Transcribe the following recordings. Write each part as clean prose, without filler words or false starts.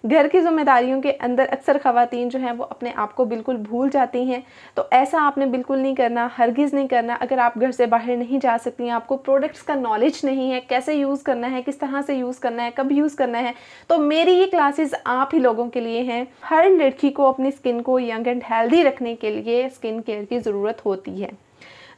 घर की ज़िम्मेदारियों के अंदर अक्सर ख़वातीन जो हैं वो अपने आप को बिल्कुल भूल जाती हैं। तो ऐसा आपने बिल्कुल नहीं करना, हरगिज़ नहीं करना। अगर आप घर से बाहर नहीं जा सकती हैं, आपको प्रोडक्ट्स का नॉलेज नहीं है, कैसे यूज़ करना है, किस तरह से यूज़ करना है, कब यूज़ करना है, तो मेरी ये क्लासेस आप ही लोगों के लिए हैं। हर लड़की को अपनी स्किन को यंग एंड हेल्दी रखने के लिए स्किन केयर की ज़रूरत होती है।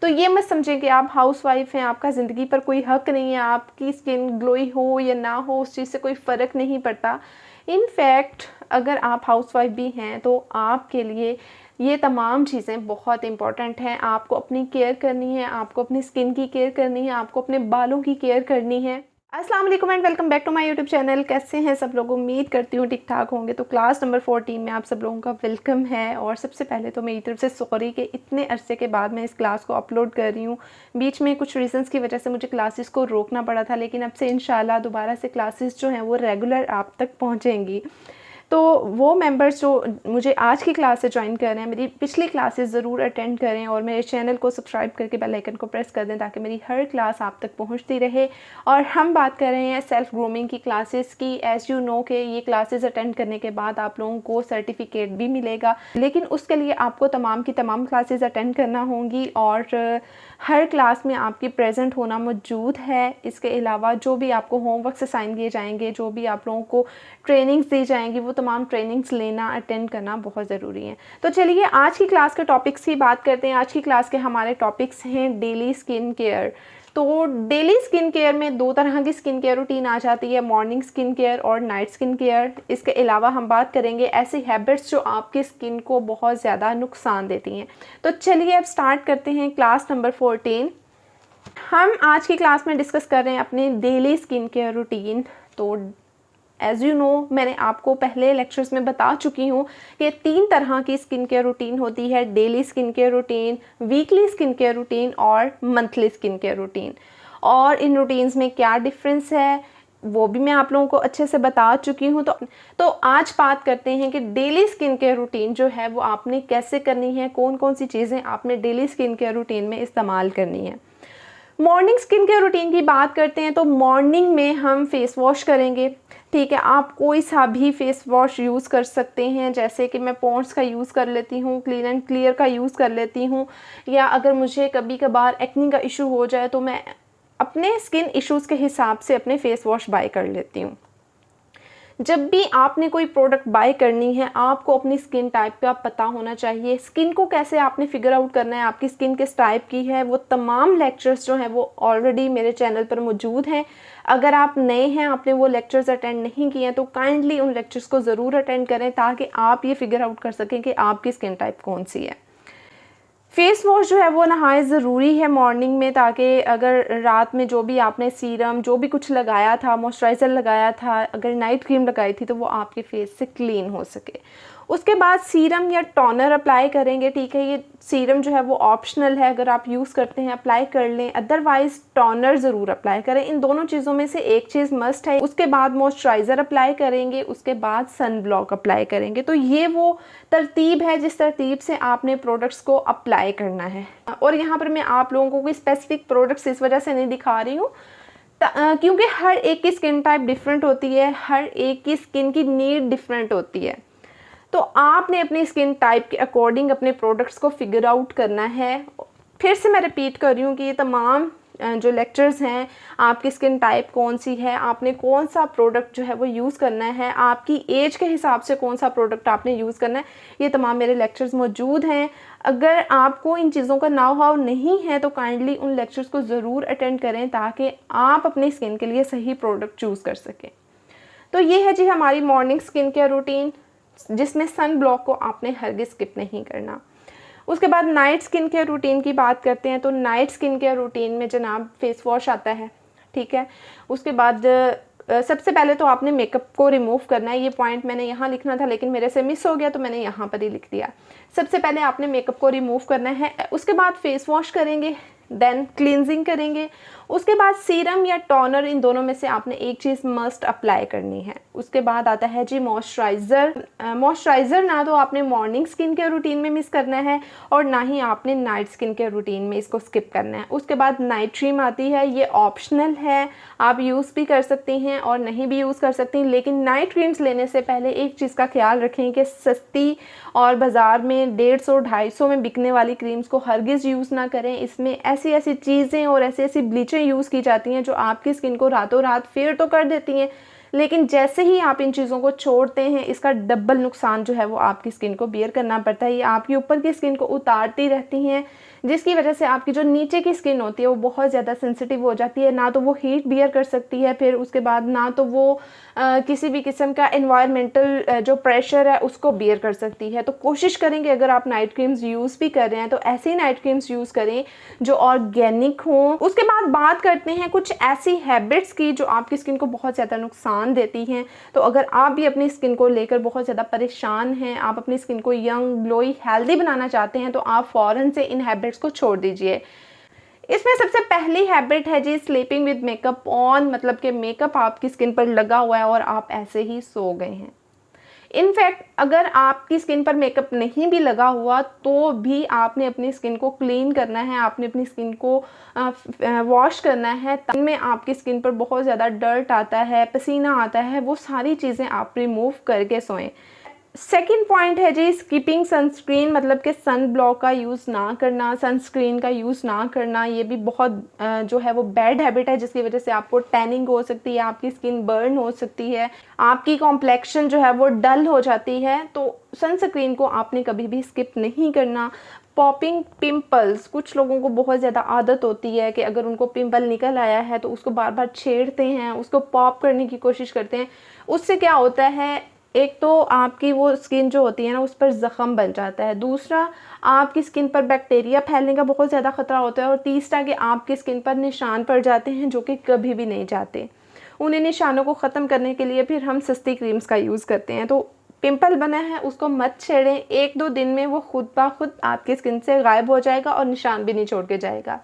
तो ये मत समझें कि आप हाउसवाइफ हैं, आपका ज़िंदगी पर कोई हक नहीं है, आपकी स्किन ग्लोई हो या ना हो उस चीज़ से कोई फ़र्क नहीं पड़ता। इनफैक्ट अगर आप हाउसवाइफ भी हैं तो आपके लिए ये तमाम चीज़ें बहुत इंपॉर्टेंट हैं। आपको अपनी केयर करनी है, आपको अपनी स्किन की केयर करनी है, आपको अपने बालों की केयर करनी है। अस्सलाम वालेकुम and welcome back to my YouTube channel. कैसे हैं सब लोग? उम्मीद करती हूँ ठीक ठाक होंगे। तो क्लास नंबर 14 में आप सब लोगों का वेलकम है। और सबसे पहले तो मेरी तरफ से सॉरी कि इतने अरसे के बाद मैं इस क्लास को अपलोड कर रही हूँ। बीच में कुछ रीज़न्स की वजह से मुझे क्लासेस को रोकना पड़ा था, लेकिन अब से इंशाल्लाह दोबारा से क्लासेस जो हैं वो रेगुलर आप तक पहुँचेंगी। तो वो मेंबर्स जो मुझे आज की क्लास से ज्वाइन कर रहे हैं, मेरी पिछली क्लासेस ज़रूर अटेंड करें और मेरे चैनल को सब्सक्राइब करके बेल आइकन को प्रेस कर दें ताकि मेरी हर क्लास आप तक पहुंचती रहे। और हम बात कर रहे हैं सेल्फ़ ग्रूमिंग की क्लासेस की। एज़ यू नो कि ये क्लासेस अटेंड करने के बाद आप लोगों को सर्टिफिकेट भी मिलेगा, लेकिन उसके लिए आपको तमाम की तमाम क्लासेस अटेंड करना होंगी और हर क्लास में आपकी प्रेजेंट होना मौजूद है। इसके अलावा जो भी आपको होमवर्क असाइन किए जाएंगे, जो भी आप लोगों को ट्रेनिंग्स दी जाएंगी, वो तमाम ट्रेनिंग्स लेना, अटेंड करना बहुत ज़रूरी है। तो चलिए आज की क्लास के टॉपिक्स की बात करते हैं। आज की क्लास के हमारे टॉपिक्स हैं डेली स्किन केयर। तो डेली स्किन केयर में दो तरह की स्किन केयर रूटीन आ जाती है, मॉर्निंग स्किन केयर और नाइट स्किन केयर। इसके अलावा हम बात करेंगे ऐसी हैबिट्स जो आपकी स्किन को बहुत ज़्यादा नुकसान देती हैं। तो चलिए अब स्टार्ट करते हैं क्लास नंबर 14। हम आज की क्लास में डिस्कस कर रहे हैं अपने डेली स्किन केयर रूटीन। तो एज़ यू नो मैंने आपको पहले लेक्चर्स में बता चुकी हूँ कि 3 तरह की स्किन केयर रूटीन होती है, daily skin care routine, weekly skin care routine और मंथली स्किन केयर रूटीन। और इन रूटीन्स में क्या डिफरेंस है वो भी मैं आप लोगों को अच्छे से बता चुकी हूँ। तो आज बात करते हैं कि डेली स्किन केयर रूटीन जो है वो आपने कैसे करनी है, कौन कौन सी चीज़ें आपने डेली स्किन केयर रूटीन में इस्तेमाल करनी है। मॉर्निंग स्किन केयर रूटीन की बात करते हैं तो मॉर्निंग में हम फेस वॉश करेंगे। ठीक है, आप कोई सा भी फेस वॉश यूज़ कर सकते हैं, जैसे कि मैं पॉन्ड्स का यूज़ कर लेती हूँ, क्लीन एंड क्लियर का यूज़ कर लेती हूँ, या अगर मुझे कभी कभार एक्नी का इशू हो जाए तो मैं अपने स्किन इश्यूज़ के हिसाब से अपने फेस वॉश बाय कर लेती हूँ। जब भी आपने कोई प्रोडक्ट बाय करनी है, आपको अपनी स्किन टाइप का पता होना चाहिए। स्किन को कैसे आपने फिगर आउट करना है, आपकी स्किन किस टाइप की है, वो तमाम लेक्चर्स जो हैं वो ऑलरेडी मेरे चैनल पर मौजूद हैं। अगर आप नए हैं, आपने वो लेक्चर्स अटेंड नहीं किए हैं, तो काइंडली उन लेक्चर्स को ज़रूर अटेंड करें ताकि आप ये फिगर आउट कर सकें कि आपकी स्किन टाइप कौन सी है। फेस वॉश जो है वो नहायत ज़रूरी है मॉर्निंग में, ताकि अगर रात में जो भी आपने सीरम जो भी कुछ लगाया था, मॉइस्चराइज़र लगाया था, अगर नाइट क्रीम लगाई थी, तो वो आपके फेस से क्लीन हो सके। उसके बाद सीरम या टोनर अप्लाई करेंगे। ठीक है, ये सीरम जो है वो ऑप्शनल है, अगर आप यूज़ करते हैं अप्लाई कर लें, अदरवाइज़ टोनर ज़रूर अप्लाई करें। इन दोनों चीज़ों में से एक चीज़ मस्ट है। उसके बाद मॉइस्चराइज़र अप्लाई करेंगे, उसके बाद सन ब्लॉक अप्लाई करेंगे। तो ये वो तरतीब है जिस तरतीब से आपने प्रोडक्ट्स को अप्लाई करना है। और यहाँ पर मैं आप लोगों को कोई स्पेसिफिक प्रोडक्ट्स इस वजह से नहीं दिखा रही हूँ क्योंकि हर एक की स्किन टाइप डिफरेंट होती है, हर एक की स्किन की नीड डिफरेंट होती है। तो आपने अपनी स्किन टाइप के अकॉर्डिंग अपने प्रोडक्ट्स को फिगर आउट करना है। फिर से मैं रिपीट कर रही हूँ कि ये तमाम जो लेक्चर्स हैं, आपकी स्किन टाइप कौन सी है, आपने कौन सा प्रोडक्ट जो है वो यूज़ करना है, आपकी एज के हिसाब से कौन सा प्रोडक्ट आपने यूज़ करना है, ये तमाम मेरे लेक्चर्स मौजूद हैं। अगर आपको इन चीज़ों का नाउ हाउ नहीं है तो काइंडली उन लेक्चर्स को ज़रूर अटेंड करें ताकि आप अपनी स्किन के लिए सही प्रोडक्ट चूज़ कर सकें। तो ये है जी हमारी मॉर्निंग स्किन केयर रूटीन, जिसमें सन ब्लॉक को आपने हरगिज़ स्किप नहीं करना। उसके बाद नाइट स्किन केयर रूटीन की बात करते हैं। तो नाइट स्किन केयर रूटीन में जनाब फेस वॉश आता है। ठीक है, उसके बाद सबसे पहले तो आपने मेकअप को रिमूव करना है। ये पॉइंट मैंने यहाँ लिखना था लेकिन मेरे से मिस हो गया तो मैंने यहाँ पर ही लिख दिया। सबसे पहले आपने मेकअप को रिमूव करना है, उसके बाद फेस वॉश करेंगे, देन क्लींजिंग करेंगे, उसके बाद सीरम या टोनर, इन दोनों में से आपने एक चीज़ मस्ट अप्लाई करनी है। उसके बाद आता है जी मॉइस्चराइज़र। मॉइस्चराइज़र ना तो आपने मॉर्निंग स्किन के रूटीन में मिस करना है और ना ही आपने नाइट स्किन के रूटीन में इसको स्किप करना है। उसके बाद नाइट क्रीम आती है, ये ऑप्शनल है, आप यूज़ भी कर सकती हैं और नहीं भी यूज़ कर सकती, लेकिन नाइट क्रीम्स लेने से पहले एक चीज़ का ख्याल रखें कि सस्ती और बाज़ार में 150-250 में बिकने वाली क्रीम्स को हरगिज़ यूज़ ना करें। इसमें ऐसी ऐसी चीज़ें और ऐसी ऐसी ब्लीचें यूज़ की जाती हैं जो आपकी स्किन को रातों रात फेयर तो कर देती हैं, लेकिन जैसे ही आप इन चीज़ों को छोड़ते हैं इसका डबल नुकसान जो है वो आपकी स्किन को बियर करना पड़ता है। ये आपके ऊपर की स्किन को उतारती रहती हैं, जिसकी वजह से आपकी जो नीचे की स्किन होती है वो बहुत ज़्यादा सेंसिटिव हो जाती है, ना तो वो हीट बियर कर सकती है, फिर उसके बाद ना तो वो किसी भी किस्म का एनवायरमेंटल जो प्रेशर है उसको बियर कर सकती है। तो कोशिश करें कि अगर आप नाइट क्रीम्स यूज़ भी कर रहे हैं तो ऐसी नाइट क्रीम्स यूज़ करें जो ऑर्गेनिक हों। उसके बाद बात करते हैं कुछ ऐसी हैबिट्स की जो आपकी स्किन को बहुत ज़्यादा नुकसान देती हैं। तो अगर आप भी अपनी स्किन को लेकर बहुत ज़्यादा परेशान हैं, आप अपनी स्किन को यंग, ग्लोई, हेल्दी बनाना चाहते हैं, तो आप फ़ौरन से इन हैबिट्स को छोड़ दीजिए। इसमें सबसे पहली हैबिट है जी स्लीपिंग विद मेकअप ऑन, मतलब कि मेकअप आपकी स्किन पर लगा हुआ है और आप ऐसे ही सो गए हैं। इनफैक्ट अगर आपकी स्किन पर मेकअप नहीं भी लगा हुआ तो भी आपने अपनी स्किन को क्लीन करना है, आपने अपनी स्किन को वॉश करना है। तब में आपकी स्किन पर बहुत ज़्यादा डर्ट आता है, पसीना आता है, वो सारी चीज़ें आप रिमूव करके सोएं। सेकंड पॉइंट है जी स्किपिंग सनस्क्रीन, मतलब कि सन ब्लॉक का यूज़ ना करना, सनस्क्रीन का यूज़ ना करना। ये भी बहुत जो है वो बैड हैबिट है जिसकी वजह से आपको टैनिंग हो सकती है, आपकी स्किन बर्न हो सकती है, आपकी कॉम्प्लेक्शन जो है वो डल हो जाती है। तो सनस्क्रीन को आपने कभी भी स्किप नहीं करना। पॉपिंग पिंपल्स, कुछ लोगों को बहुत ज़्यादा आदत होती है कि अगर उनको पिंपल निकल आया है तो उसको बार बार छेड़ते हैं, उसको पॉप करने की कोशिश करते हैं। उससे क्या होता है, एक तो आपकी वो स्किन जो होती है ना उस पर ज़ख़म बन जाता है, दूसरा आपकी स्किन पर बैक्टीरिया फैलने का बहुत ज़्यादा ख़तरा होता है, और तीसरा कि आपकी स्किन पर निशान पड़ जाते हैं जो कि कभी भी नहीं जाते। उन्हें निशानों को ख़त्म करने के लिए फिर हम सस्ती क्रीम्स का यूज़ करते हैं। तो पिंपल बना है उसको मत छेड़ें, 1-2 दिन में वो खुद ब खुद आपकी स्किन से गायब हो जाएगा और निशान भी नहीं छोड़ के जाएगा।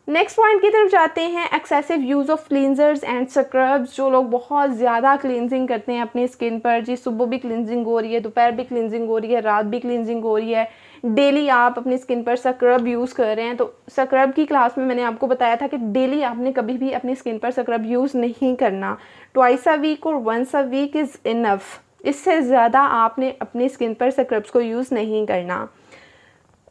नेक्स्ट पॉइंट की तरफ जाते हैं, excessive use of cleansers and scrubs. जो लोग बहुत ज़्यादा क्लींजिंग करते हैं अपनी स्किन पर, जी सुबह भी क्लींजिंग हो रही है, दोपहर भी क्लींजिंग हो रही है, रात भी क्लींजिंग हो रही है, डेली आप अपनी स्किन पर स्क्रब यूज़ कर रहे हैं। तो स्क्रब की क्लास में मैंने आपको बताया था कि डेली आपने कभी भी अपनी स्किन पर स्क्रब यूज़ नहीं करना। ट्वाइस अ वीक और once a week is enough, इससे ज़्यादा आपने अपनी स्किन पर स्क्रब्स को यूज़ नहीं करना।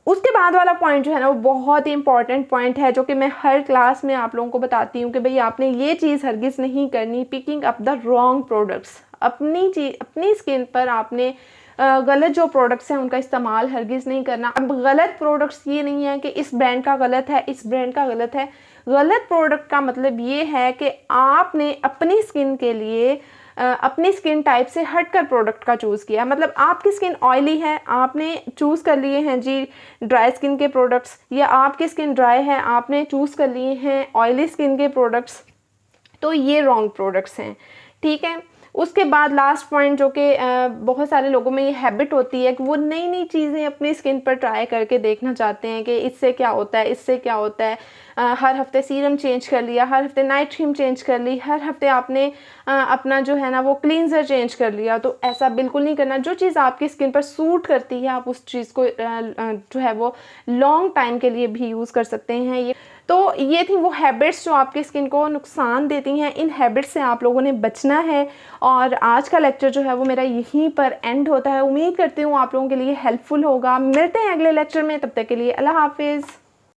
उसके बाद वाला पॉइंट जो है ना वो बहुत ही इंपॉर्टेंट पॉइंट है जो कि मैं हर क्लास में आप लोगों को बताती हूँ कि भाई आपने ये चीज़ हरगिज़ नहीं करनी, picking up the wrong products. अपनी स्किन पर आपने गलत जो प्रोडक्ट्स हैं उनका इस्तेमाल हरगिज़ नहीं करना। अब गलत प्रोडक्ट्स ये नहीं है कि इस ब्रांड का गलत है, इस ब्रांड का गलत है। गलत प्रोडक्ट का मतलब ये है कि आपने अपनी स्किन के लिए अपनी स्किन टाइप से हटकर प्रोडक्ट का चूज़ किया। मतलब आपकी स्किन ऑयली है, आपने चूज़ कर लिए हैं जी ड्राई स्किन के प्रोडक्ट्स, या आपकी स्किन ड्राई है, आपने चूज़ कर लिए हैं ऑयली स्किन के प्रोडक्ट्स, तो ये रॉन्ग प्रोडक्ट्स हैं, ठीक है। उसके बाद लास्ट पॉइंट जो कि बहुत सारे लोगों में ये हैबिट होती है कि वो नई नई चीज़ें अपनी स्किन पर ट्राई करके देखना चाहते हैं कि इससे क्या होता है, इससे क्या होता है। हर हफ्ते सीरम चेंज कर लिया, हर हफ्ते नाइट क्रीम चेंज कर ली, हर हफ्ते आपने अपना जो है ना वो क्लींजर चेंज कर लिया। तो ऐसा बिल्कुल नहीं करना। जो चीज़ आपकी स्किन पर सूट करती है आप उस चीज़ को जो है वो लॉन्ग टाइम के लिए भी यूज़ कर सकते हैं। ये थी वो हैबिट्स जो आपकी स्किन को नुकसान देती हैं। इन हैबिट्स से आप लोगों ने बचना है। और आज का लेक्चर जो है वो मेरा यहीं पर एंड होता है। उम्मीद करती हूँ आप लोगों के लिए हेल्पफुल होगा। मिलते हैं अगले लेक्चर में, तब तक के लिए अल्लाह हाफिज़।